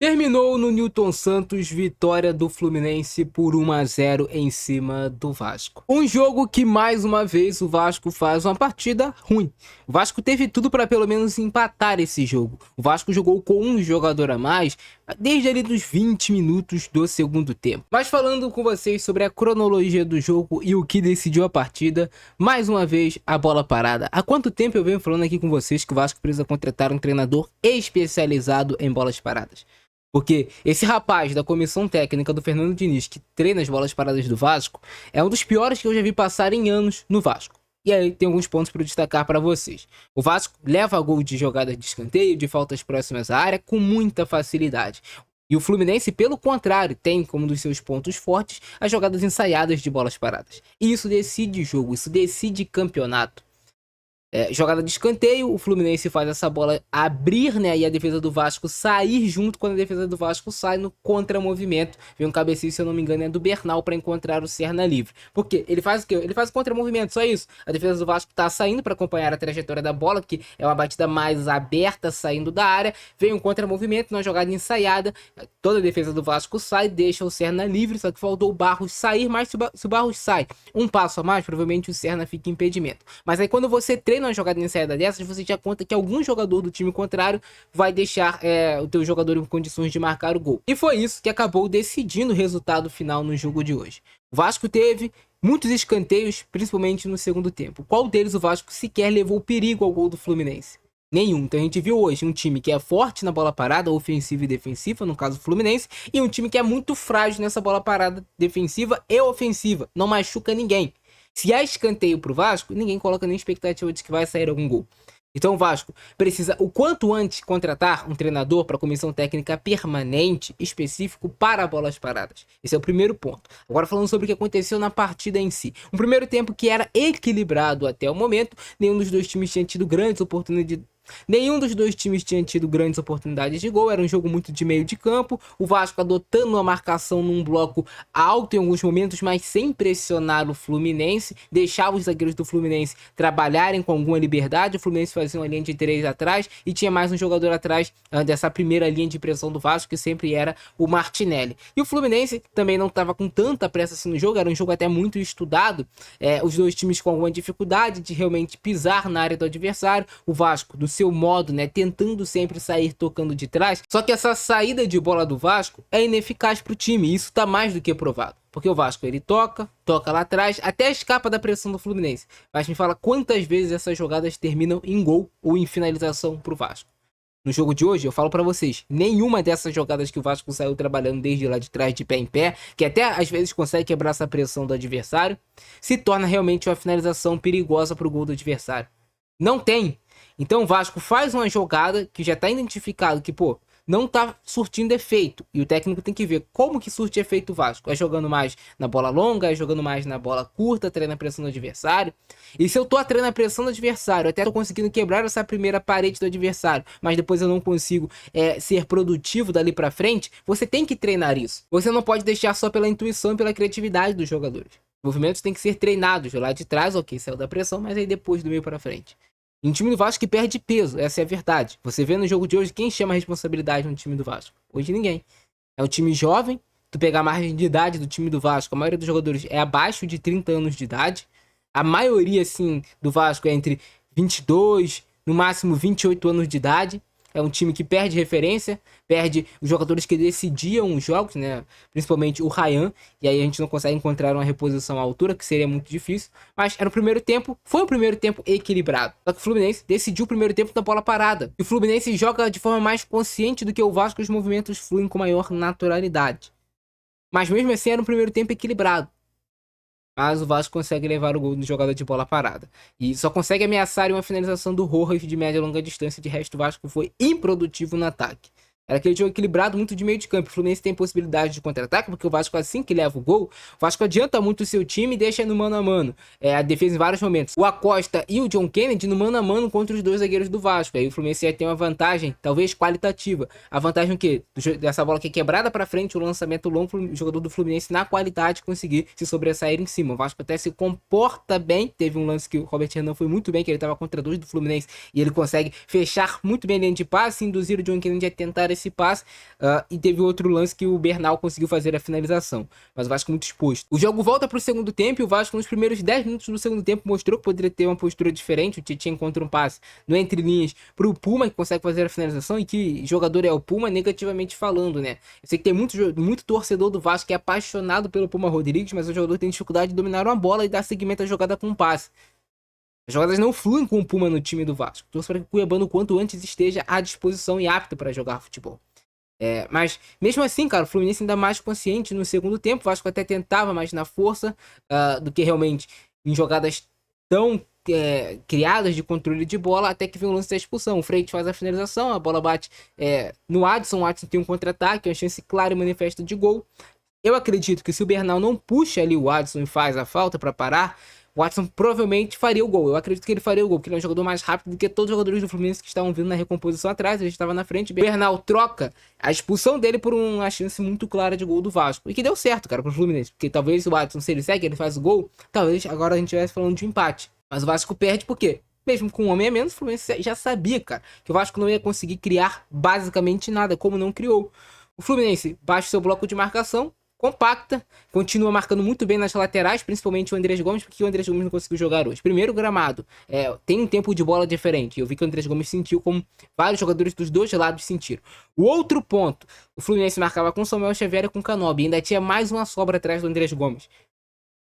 Terminou no Newton Santos, vitória do Fluminense por 1-0 em cima do Vasco. Um jogo que mais uma vez o Vasco faz uma partida ruim. O Vasco teve tudo para pelo menos empatar esse jogo. O Vasco jogou com um jogador a mais desde ali dos 20 minutos do segundo tempo. Mas falando com vocês sobre a cronologia do jogo e o que decidiu a partida, mais uma vez a bola parada. Há quanto tempo eu venho falando aqui com vocês que o Vasco precisa contratar um treinador especializado em bolas paradas? Porque esse rapaz da comissão técnica do Fernando Diniz, que treina as bolas paradas do Vasco, é um dos piores que eu já vi passar em anos no Vasco. E aí tem alguns pontos para destacar para vocês. O Vasco leva gol de jogadas de escanteio, de faltas próximas à área, com muita facilidade. E o Fluminense, pelo contrário, tem como um dos seus pontos fortes as jogadas ensaiadas de bolas paradas. E isso decide jogo, isso decide campeonato. Jogada de escanteio, o Fluminense faz essa bola abrir, né, e a defesa do Vasco sair junto. Quando a defesa do Vasco sai no contramovimento, vem um cabeceio, se eu não me engano, é do Bernal para encontrar o Serna livre. Porque ele faz o quê? Ele faz o contramovimento, só isso. A defesa do Vasco tá saindo para acompanhar a trajetória da bola, que é uma batida mais aberta saindo da área. Vem um contramovimento na jogada ensaiada, toda a defesa do Vasco sai, deixa o Serna livre, só que faltou o Barros sair, mas se o Barros sai um passo a mais, provavelmente o Serna fica em impedimento. Mas aí quando você treina uma jogada ensaiada dessas, você já conta que algum jogador do time contrário vai deixar o teu jogador em condições de marcar o gol. E foi isso que acabou decidindo o resultado final no jogo de hoje. O Vasco teve muitos escanteios, principalmente no segundo tempo. Qual deles o Vasco sequer levou perigo ao gol do Fluminense? Nenhum. Então a gente viu hoje um time que é forte na bola parada, ofensiva e defensiva, no caso do Fluminense, e um time que é muito frágil nessa bola parada defensiva e ofensiva. Não machuca ninguém. Se há escanteio pro Vasco, ninguém coloca nem expectativa de que vai sair algum gol. Então o Vasco precisa o quanto antes contratar um treinador para a comissão técnica permanente específico para bolas paradas. Esse é o primeiro ponto. Agora falando sobre o que aconteceu na partida em si. Um primeiro tempo que era equilibrado até o momento, nenhum dos dois times tinha tido grandes oportunidades. Nenhum dos dois times tinha tido grandes oportunidades de gol, era um jogo muito de meio de campo, o Vasco adotando uma marcação num bloco alto em alguns momentos, mas sem pressionar o Fluminense, deixava os zagueiros do Fluminense trabalharem com alguma liberdade, o Fluminense fazia uma linha de 3 atrás e tinha mais um jogador atrás dessa primeira linha de pressão do Vasco, que sempre era o Martinelli. E o Fluminense também não estava com tanta pressa assim no jogo, era um jogo até muito estudado, os dois times com alguma dificuldade de realmente pisar na área do adversário, o Vasco do seu modo, né, tentando sempre sair tocando de trás. Só que essa saída de bola do Vasco é ineficaz para o time, e isso tá mais do que provado. Porque o Vasco, ele toca lá atrás, até escapa da pressão do Fluminense. Mas me fala quantas vezes essas jogadas terminam em gol ou em finalização pro Vasco. No jogo de hoje, eu falo pra vocês, nenhuma dessas jogadas que o Vasco saiu trabalhando desde lá de trás, de pé em pé, que até às vezes consegue quebrar essa pressão do adversário, se torna realmente uma finalização perigosa pro gol do adversário. Não tem. Então o Vasco faz uma jogada que já tá identificado que, pô, não tá surtindo efeito. E o técnico tem que ver como que surte efeito o Vasco. É jogando mais na bola longa, é jogando mais na bola curta, treina a pressão do adversário. E se eu tô treinando a pressão do adversário, até tô conseguindo quebrar essa primeira parede do adversário, mas depois eu não consigo ser produtivo dali pra frente, você tem que treinar isso. Você não pode deixar só pela intuição e pela criatividade dos jogadores. Os movimentos têm que ser treinados. Lá de trás, ok, saiu da pressão, mas aí depois do meio pra frente. E um time do Vasco que perde peso, essa é a verdade. Você vê no jogo de hoje, quem chama a responsabilidade no time do Vasco? Hoje ninguém. É um time jovem, tu pegar a margem de idade do time do Vasco, a maioria dos jogadores é abaixo de 30 anos de idade. A maioria, assim, do Vasco é entre 22, no máximo 28 anos de idade. É um time que perde referência, perde os jogadores que decidiam os jogos, né? Principalmente o Ryan, e aí a gente não consegue encontrar uma reposição à altura, que seria muito difícil. Mas era o primeiro tempo, foi um primeiro tempo equilibrado. Só que o Fluminense decidiu o primeiro tempo na bola parada. E o Fluminense joga de forma mais consciente do que o Vasco, os movimentos fluem com maior naturalidade. Mas mesmo assim era um primeiro tempo equilibrado. Mas o Vasco consegue levar o gol de jogada de bola parada. E só consegue ameaçar uma finalização do Rojas de média e longa distância. De resto, o Vasco foi improdutivo no ataque. Era aquele jogo equilibrado, muito de meio de campo. O Fluminense tem possibilidade de contra-ataque, porque o Vasco, assim que leva o gol, o Vasco adianta muito o seu time e deixa no mano a mano. A defesa em vários momentos. O Acosta e o John Kennedy no mano a mano contra os dois zagueiros do Vasco. Aí o Fluminense ia ter uma vantagem, talvez qualitativa. A vantagem o quê? Dessa bola que é quebrada pra frente, o lançamento longo, o jogador do Fluminense na qualidade conseguir se sobressair em cima. O Vasco até se comporta bem. Teve um lance que o Robert Renan foi muito bem, que ele tava contra dois do Fluminense e ele consegue fechar muito bem a linha de passe, induzir o John Kennedy a tentar esse esse passe. E teve outro lance que o Bernal conseguiu fazer a finalização. Mas o Vasco muito exposto. O jogo volta para o segundo tempo e o Vasco nos primeiros 10 minutos do segundo tempo mostrou que poderia ter uma postura diferente. O Tietchan encontra um passe no entre linhas para o Puma, que consegue fazer a finalização. E que jogador é o Puma, negativamente falando, né? Eu sei que tem muito torcedor do Vasco que é apaixonado pelo Puma Rodrigues, mas o jogador tem dificuldade de dominar uma bola e dar seguimento à jogada com um passe. As jogadas não fluem com o Puma no time do Vasco. Torço para que o Cuiabano quanto antes esteja à disposição e apto para jogar futebol. Mas mesmo assim, cara, o Fluminense ainda mais consciente no segundo tempo. O Vasco até tentava mais na força do que realmente em jogadas tão criadas de controle de bola, até que vem o lance da expulsão. O Freitas faz a finalização, a bola bate no Adson. O Adson tem um contra-ataque, uma chance clara e manifesta de gol. Eu acredito que se o Bernal não puxa ali o Adson e faz a falta para parar, o Watson provavelmente faria o gol. Eu acredito que ele faria o gol, porque ele é um jogador mais rápido do que todos os jogadores do Fluminense que estavam vindo na recomposição atrás. Ele estava na frente. Bernal troca a expulsão dele por uma chance muito clara de gol do Vasco. E que deu certo, cara, pro Fluminense. Porque talvez o Watson, se ele segue, ele faz o gol. Talvez agora a gente estivesse falando de um empate. Mas o Vasco perde porque, mesmo com um homem a menos, o Fluminense já sabia, cara, que o Vasco não ia conseguir criar basicamente nada, como não criou. O Fluminense baixa seu bloco de marcação, compacta, continua marcando muito bem nas laterais, principalmente o Andrés Gomes, porque o Andrés Gomes não conseguiu jogar hoje. Primeiro, o gramado tem um tempo de bola diferente. Eu vi que o Andrés Gomes sentiu, como vários jogadores dos dois lados sentiram. O outro ponto, o Fluminense marcava com Samuel Xavier e com Canobi, e ainda tinha mais uma sobra atrás do Andrés Gomes.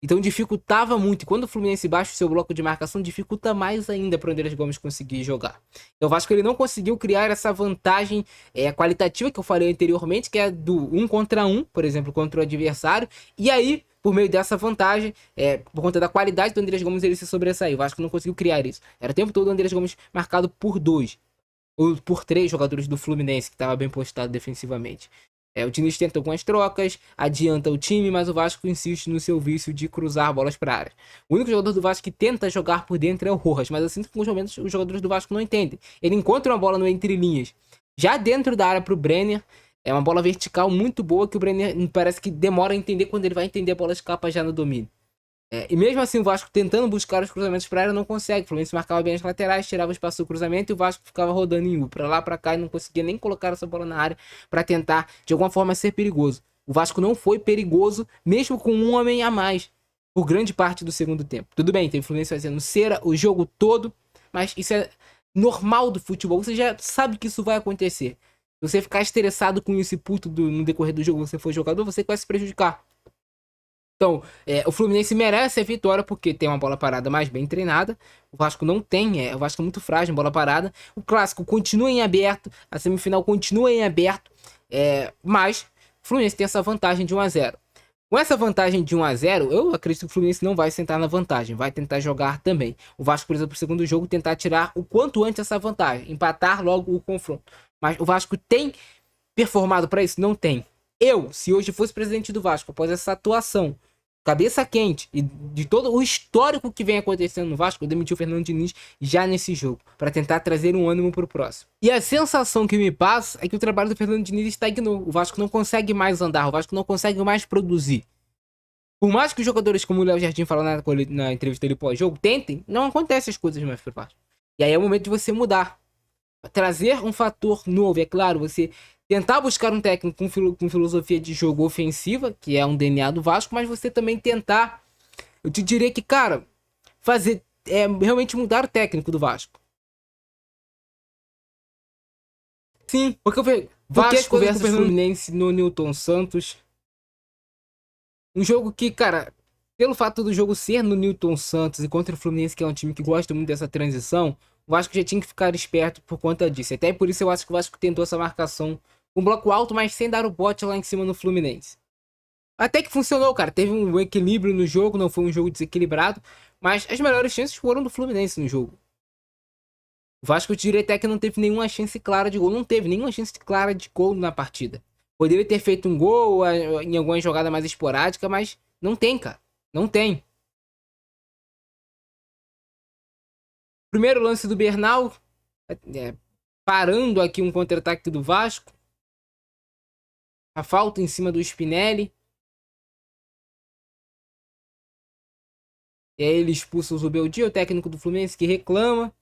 Então dificultava muito. E quando o Fluminense baixa o seu bloco de marcação, dificulta mais ainda para o Andrés Gomes conseguir jogar. Então o Vasco ele não conseguiu criar essa vantagem qualitativa que eu falei anteriormente, que é do 1 contra 1, por exemplo, contra o adversário. E aí, por meio dessa vantagem, por conta da qualidade do Andrés Gomes, ele se sobressaiu. O Vasco não conseguiu criar isso. Era o tempo todo o Andrés Gomes marcado por 2 ou por 3 jogadores do Fluminense, que estava bem postado defensivamente. O Diniz tenta algumas trocas, adianta o time, mas o Vasco insiste no seu vício de cruzar bolas para a área. O único jogador do Vasco que tenta jogar por dentro é o Rojas, mas assim que momentos os jogadores do Vasco não entendem. Ele encontra uma bola no entre linhas, já dentro da área para o Brenner. É uma bola vertical muito boa que o Brenner parece que demora a entender. Quando ele vai entender, a bola escapa já no domínio. E mesmo assim o Vasco tentando buscar os cruzamentos para a área não consegue. O Fluminense marcava bem as laterais, tirava o espaço do cruzamento e o Vasco ficava rodando em U para lá para cá e não conseguia nem colocar essa bola na área para tentar de alguma forma ser perigoso. O Vasco não foi perigoso mesmo com um homem a mais por grande parte do segundo tempo. Tudo bem, teve o Fluminense fazendo cera o jogo todo, mas isso é normal do futebol. Você já sabe que isso vai acontecer. Se você ficar estressado com isso e puto no decorrer do jogo, você for jogador, você vai se prejudicar. Então, o Fluminense merece a vitória porque tem uma bola parada mais bem treinada. O Vasco não tem, o Vasco é muito frágil em bola parada. O clássico continua em aberto, a semifinal continua em aberto, mas o Fluminense tem essa vantagem de 1-0. Com essa vantagem de 1-0, eu acredito que o Fluminense não vai sentar na vantagem, vai tentar jogar também. O Vasco precisa pro segundo jogo tentar tirar o quanto antes essa vantagem, empatar logo o confronto. Mas o Vasco tem performado para isso? Não tem. Se hoje fosse presidente do Vasco, após essa atuação, cabeça quente e de todo o histórico que vem acontecendo no Vasco, eu demiti o Fernando Diniz já nesse jogo, para tentar trazer um ânimo pro próximo. E a sensação que me passa é que o trabalho do Fernando Diniz estagnou. O Vasco não consegue mais andar, o Vasco não consegue mais produzir. Por mais que os jogadores, como o Léo Jardim falou na entrevista dele pós-jogo, tentem, não acontecem as coisas mais pro Vasco. E aí é o momento de você mudar. Trazer um fator novo, é claro, você tentar buscar um técnico com filosofia de jogo ofensiva, que é um DNA do Vasco, mas você também tentar, eu te diria que, cara, fazer, realmente mudar o técnico do Vasco. Sim, porque eu vejo Vasco versus Fluminense no Newton Santos. Um jogo que, cara, pelo fato do jogo ser no Newton Santos e contra o Fluminense, que é um time que gosta muito dessa transição, o Vasco já tinha que ficar esperto por conta disso. Até por isso eu acho que o Vasco tentou essa marcação com um bloco alto, mas sem dar o bote lá em cima no Fluminense. Até que funcionou, cara. Teve um equilíbrio no jogo, não foi um jogo desequilibrado, mas as melhores chances foram do Fluminense no jogo. O Vasco, eu diria até que não teve nenhuma chance clara de gol. Não teve nenhuma chance clara de gol na partida. Poderia ter feito um gol em alguma jogada mais esporádica, mas não tem, cara. Não tem. Primeiro lance do Bernal, parando aqui um contra-ataque do Vasco. A falta em cima do Spinelli. E aí ele expulsa o Zubeldia, o técnico do Fluminense, que reclama.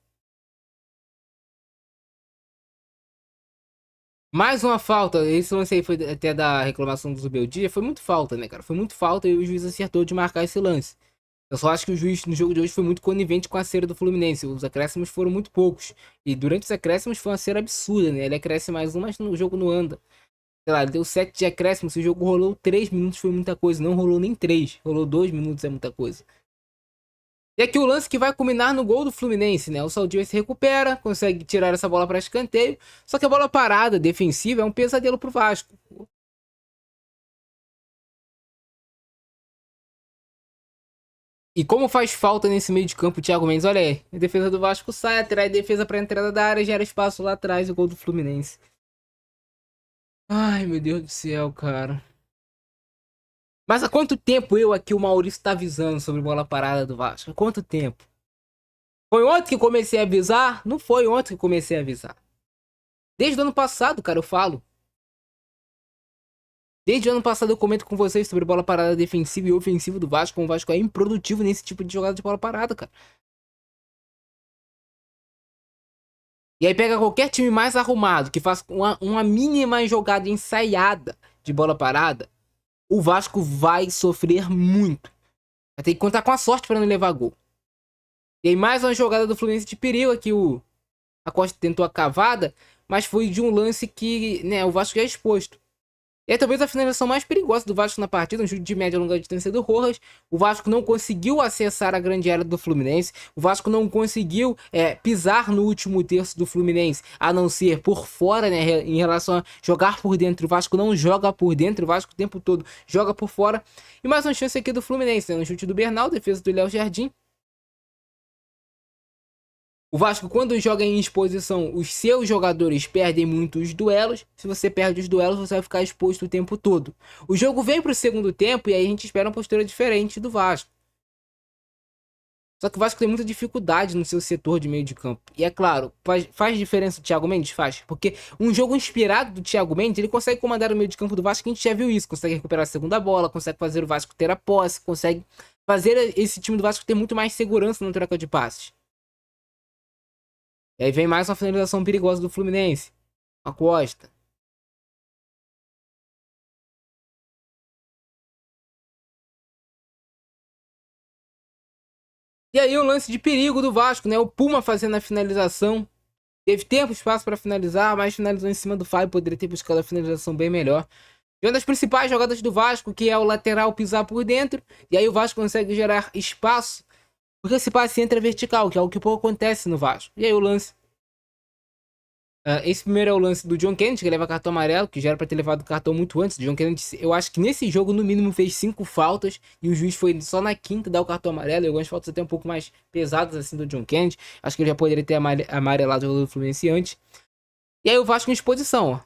Mais uma falta. Esse lance aí foi até da reclamação do Zubeldia. Foi muito falta, né, cara? Foi muito falta e o juiz acertou de marcar esse lance. Eu só acho que o juiz no jogo de hoje foi muito conivente com a cera do Fluminense. Os acréscimos foram muito poucos. E durante os acréscimos foi uma cera absurda, né? Ele acresce mais um, mas no jogo não anda. Sei lá, ele deu 7 de acréscimo. Se o jogo rolou 3 minutos foi muita coisa. Não rolou nem 3. Rolou 2 minutos é muita coisa. E aqui o lance que vai culminar no gol do Fluminense, né? O Saldivia se recupera, consegue tirar essa bola para escanteio. Só que a bola parada, defensiva, é um pesadelo pro Vasco. E como faz falta nesse meio de campo o Thiago Mendes, olha aí. A defesa do Vasco sai, atrai defesa para entrada da área, gera espaço lá atrás, o gol do Fluminense. Ai, meu Deus do céu, cara. Mas há quanto tempo eu aqui, o Maurício, tá avisando sobre bola parada do Vasco? Há quanto tempo? Foi ontem que comecei a avisar? Não foi ontem que comecei a avisar. Desde o ano passado, cara, eu falo. Desde o ano passado eu comento com vocês sobre bola parada defensiva e ofensiva do Vasco, como o Vasco é improdutivo nesse tipo de jogada de bola parada, cara. E aí pega qualquer time mais arrumado, que faz uma mínima jogada ensaiada de bola parada, o Vasco vai sofrer muito. Vai ter que contar com a sorte para não levar gol. E aí mais uma jogada do Fluminense de perigo aqui, a Costa tentou a cavada, mas foi de um lance que, né, o Vasco já é exposto. E é talvez a finalização mais perigosa do Vasco na partida, um chute de média e longa distância do Rojas. O Vasco não conseguiu acessar a grande área do Fluminense. O Vasco não conseguiu pisar no último terço do Fluminense, a não ser por fora, né? Em relação a jogar por dentro. O Vasco não joga por dentro, o Vasco o tempo todo joga por fora. E mais uma chance aqui do Fluminense, né? No chute do Bernal, defesa do Léo Jardim. O Vasco, quando joga em exposição, os seus jogadores perdem muito os duelos. Se você perde os duelos, você vai ficar exposto o tempo todo. O jogo vem para o segundo tempo e aí a gente espera uma postura diferente do Vasco. Só que o Vasco tem muita dificuldade no seu setor de meio de campo. E é claro, faz diferença o Thiago Mendes? Faz. Porque um jogo inspirado do Thiago Mendes, ele consegue comandar o meio de campo do Vasco, que a gente já viu isso. Consegue recuperar a segunda bola, consegue fazer o Vasco ter a posse, consegue fazer esse time do Vasco ter muito mais segurança na troca de passes. E aí vem mais uma finalização perigosa do Fluminense. A Costa. E aí o lance de perigo do Vasco, né? O Puma fazendo a finalização. Teve tempo e espaço para finalizar, mas finalizou em cima do Fábio. Poderia ter buscado a finalização bem melhor. E uma das principais jogadas do Vasco, que é o lateral pisar por dentro. E aí o Vasco consegue gerar espaço. Porque esse passe entra vertical, que é o que pouco acontece no Vasco. E aí o lance. Esse primeiro é o lance do John Kennedy, que leva cartão amarelo, que já era pra ter levado o cartão muito antes. O John Kennedy, eu acho que nesse jogo, no mínimo, fez 5 faltas. E o juiz foi só na quinta dar o cartão amarelo. E algumas faltas até um pouco mais pesadas, assim, do John Kennedy. Acho que ele já poderia ter amarelado o jogador do Fluminense antes. E aí o Vasco em exposição, ó.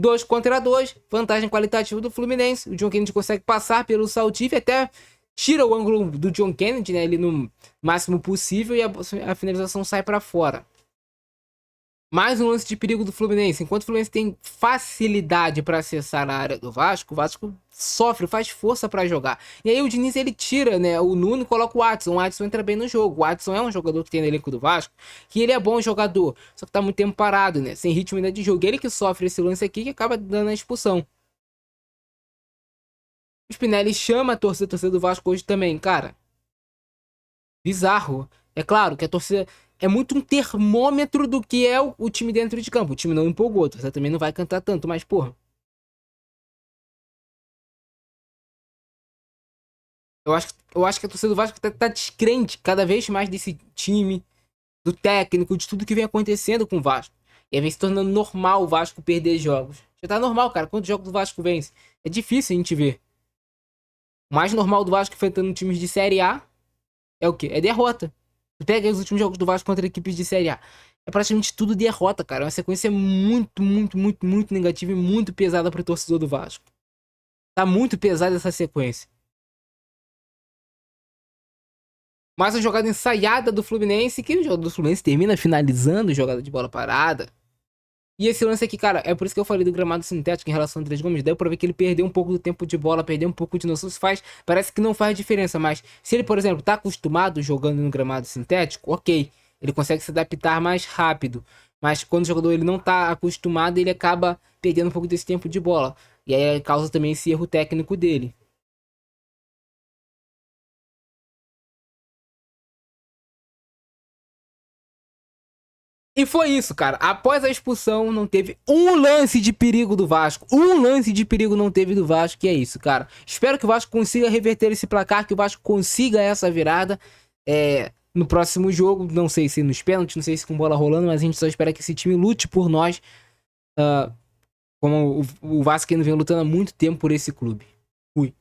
2 contra 2, vantagem qualitativa do Fluminense. O John Kennedy consegue passar pelo Saltif, até tira o ângulo do John Kennedy, né, ali no máximo possível, e a finalização sai para fora. Mais um lance de perigo do Fluminense. Enquanto o Fluminense tem facilidade para acessar a área do Vasco, o Vasco sofre, faz força para jogar. E aí o Diniz, ele tira, né, o Nuno e coloca o Watson. O Watson entra bem no jogo. O Watson é um jogador que tem no elenco do Vasco, que ele é bom jogador, só que tá muito tempo parado, né, sem ritmo ainda de jogo. Ele que sofre esse lance aqui, que acaba dando a expulsão. O Spinelli chama a torcida do Vasco hoje também, cara. Bizarro. É claro que a torcida é muito um termômetro do que é o time dentro de campo. O time não empolgou, a torcida também não vai cantar tanto, mas, porra. Eu acho que a torcida do Vasco tá descrente cada vez mais desse time, do técnico, de tudo que vem acontecendo com o Vasco. E aí vem se tornando normal o Vasco perder jogos. Já tá normal, cara. Quantos jogos do Vasco vence? É difícil a gente ver. O mais normal do Vasco enfrentando times de Série A é o quê? É derrota. Pega os últimos jogos do Vasco contra equipes de Série A. É praticamente tudo derrota, cara. É uma sequência muito, muito, muito, muito negativa e muito pesada pro torcedor do Vasco. Tá muito pesada essa sequência. Mas a jogada ensaiada do Fluminense, que o jogo do Fluminense termina finalizando jogada de bola parada. E esse lance aqui, cara, é por isso que eu falei do gramado sintético em relação ao Andrés Gomes. Deu pra ver que ele perdeu um pouco do tempo de bola, perdeu um pouco de noção. Se faz, parece que não faz diferença, mas se ele, por exemplo, tá acostumado jogando no gramado sintético, ok, ele consegue se adaptar mais rápido. Mas quando o jogador ele não tá acostumado, ele acaba perdendo um pouco desse tempo de bola. E aí causa também esse erro técnico dele. E foi isso, cara. Após a expulsão, não teve um lance de perigo do Vasco. Um lance de perigo não teve do Vasco, e é isso, cara. Espero que o Vasco consiga reverter esse placar, que o Vasco consiga essa virada no próximo jogo. Não sei se nos pênaltis, não sei se com bola rolando, mas a gente só espera que esse time lute por nós, como o Vasco ainda vem lutando há muito tempo por esse clube. Fui.